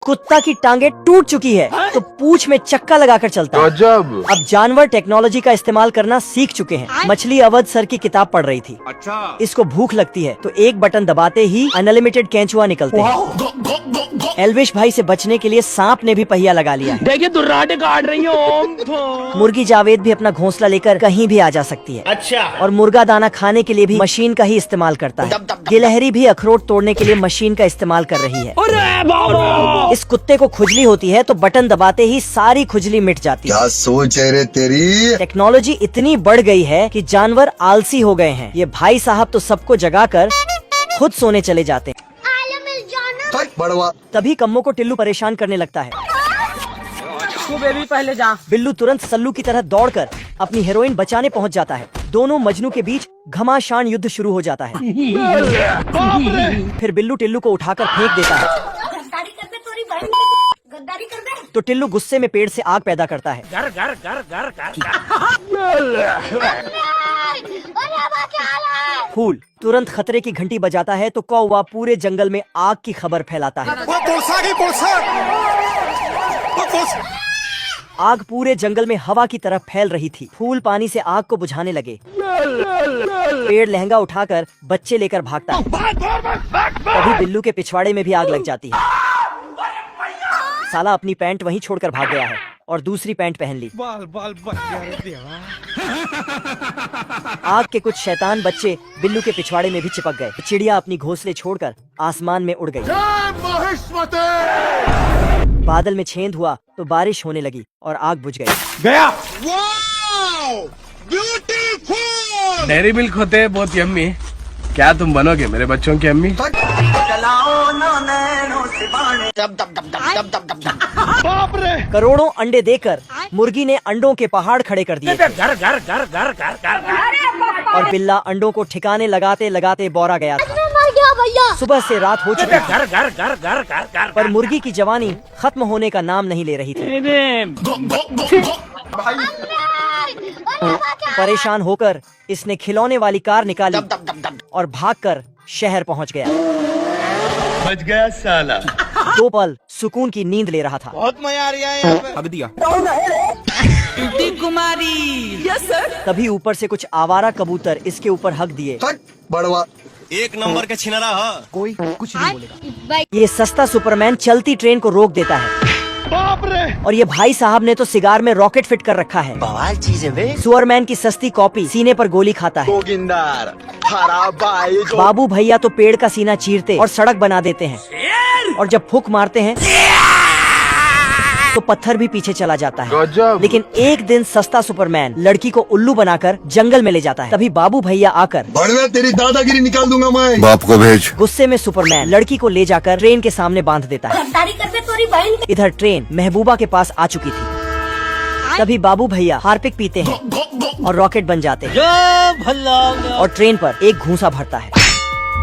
कुत्ता की टांगे टूट चुकी है तो पूंछ में चक्का लगाकर चलता है। अब जानवर टेक्नोलॉजी का इस्तेमाल करना सीख चुके हैं। मछली अवध सर की किताब पढ़ रही थी। अच्छा। इसको भूख लगती है तो एक बटन दबाते ही अनलिमिटेड केंचुआ निकलते हैं। एल्विश भाई से बचने के लिए सांप ने भी पहिया लगा लिया। देखिए दुर्राटे काट रही हो। मुर्गी जावेद भी अपना घोंसला लेकर कहीं भी आ जा सकती है। अच्छा। और मुर्गा दाना खाने के लिए भी मशीन का ही इस्तेमाल करता है। गिलहरी भी अखरोट तोड़ने के लिए मशीन का इस्तेमाल कर रही है। अरे बाबा! इस कुत्ते को खुजली होती है तो बटन दबाते ही सारी खुजली मिट जाती है। क्या सोच है रे तेरी। टेक्नोलॉजी इतनी बढ़ गई है कि जानवर आलसी हो गए हैं। ये भाई साहब तो सबको जगाकर खुद सोने चले जाते हैं। बड़वा। तभी कम्मो को टिल्लू परेशान करने लगता है। तू बेबी पहले जा। बिल्लू तुरंत सल्लू की तरह दौड़कर अपनी हीरोइन बचाने पहुंच जाता है। दोनों मजनू के बीच घमासान युद्ध शुरू हो जाता है। फिर बिल्लू टिल्लू को उठाकर फेंक देता है तो टिल्लू गुस्से में पेड़ से आग पैदा करता है। घर घर घर घर घर। फूल तुरंत खतरे की घंटी बजाता है तो कौवा पूरे जंगल में आग की खबर फैलाता है। आग पूरे जंगल में हवा की तरह फैल रही थी। फूल पानी से आग को बुझाने लगे। पेड़ लहंगा उठाकर बच्चे लेकर भागता है। तभी बिल्लू के पिछवाड़े में भी आग लग जाती है। साला अपनी पैंट वहीं छोड़कर भाग गया है और दूसरी पैंट पहन ली। आग के कुछ शैतान बच्चे बिल्लू के पिछवाड़े में भी चिपक गए। चिड़िया अपनी घोंसले छोड़कर आसमान में उड़ गई। बादल में छेद हुआ तो बारिश होने लगी और आग बुझ गई। गया। ब्यूटीफुल। डेयरी मिल्क होते हैं बहुत यम्मी। क्या तुम बनोगे मेरे बच्चों की अम्मी। करोड़ों अंडे देकर मुर्गी ने अंडों के पहाड़ खड़े कर दिए। घर घर घर घर घर घर। और बिल्ला अंडों को ठिकाने लगाते लगाते बौरा गया था। सुबह से रात हो चुकी घर घर घर घर घर। पर मुर्गी की जवानी खत्म होने का नाम नहीं ले रही थी। परेशान होकर इसने खिलौने वाली कार निकाली और भागकर शहर पहुंच गया। बच गया साला। 2 पल सुकून की नींद ले रहा था। बहुत मजा आ रहा है यहाँ पे। हक दिया। कुमारी। Yes sir. तभी ऊपर से कुछ आवारा कबूतर इसके ऊपर हक दिए। बड़वा। एक नंबर के छिनरा है। कोई कुछ नहीं बोलेगा। ये सस्ता सुपरमैन चलती ट्रेन को रोक देता है। बाप रे! और ये भाई साहब ने तो सिगार में रॉकेट फिट कर रखा है। बवाल चीज है वे। सुअरमैन की सस्ती कॉपी सीने पर गोली खाता है। जोगिंदर हरा भाई जो। बाबू भैया तो पेड़ का सीना चीरते और सड़क बना देते हैं। और जब फूंक मारते हैं तो पत्थर भी पीछे चला जाता है। लेकिन एक दिन सस्ता सुपरमैन लड़की को उल्लू बनाकर जंगल में ले जाता है। तभी बाबू भैया आकर बड़वे तेरी दादागिरी निकाल दूंगा मैं। बाप को भेज। गुस्से में सुपरमैन लड़की को ले जाकर ट्रेन के सामने बांध देता है। इधर ट्रेन महबूबा के पास आ चुकी थी। तभी बाबू भैया हार्पिक पीते हैं और रॉकेट बन जाते हैं। और ट्रेन पर एक घूंसा भरता है।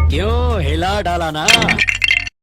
क्यों हिला डाला ना।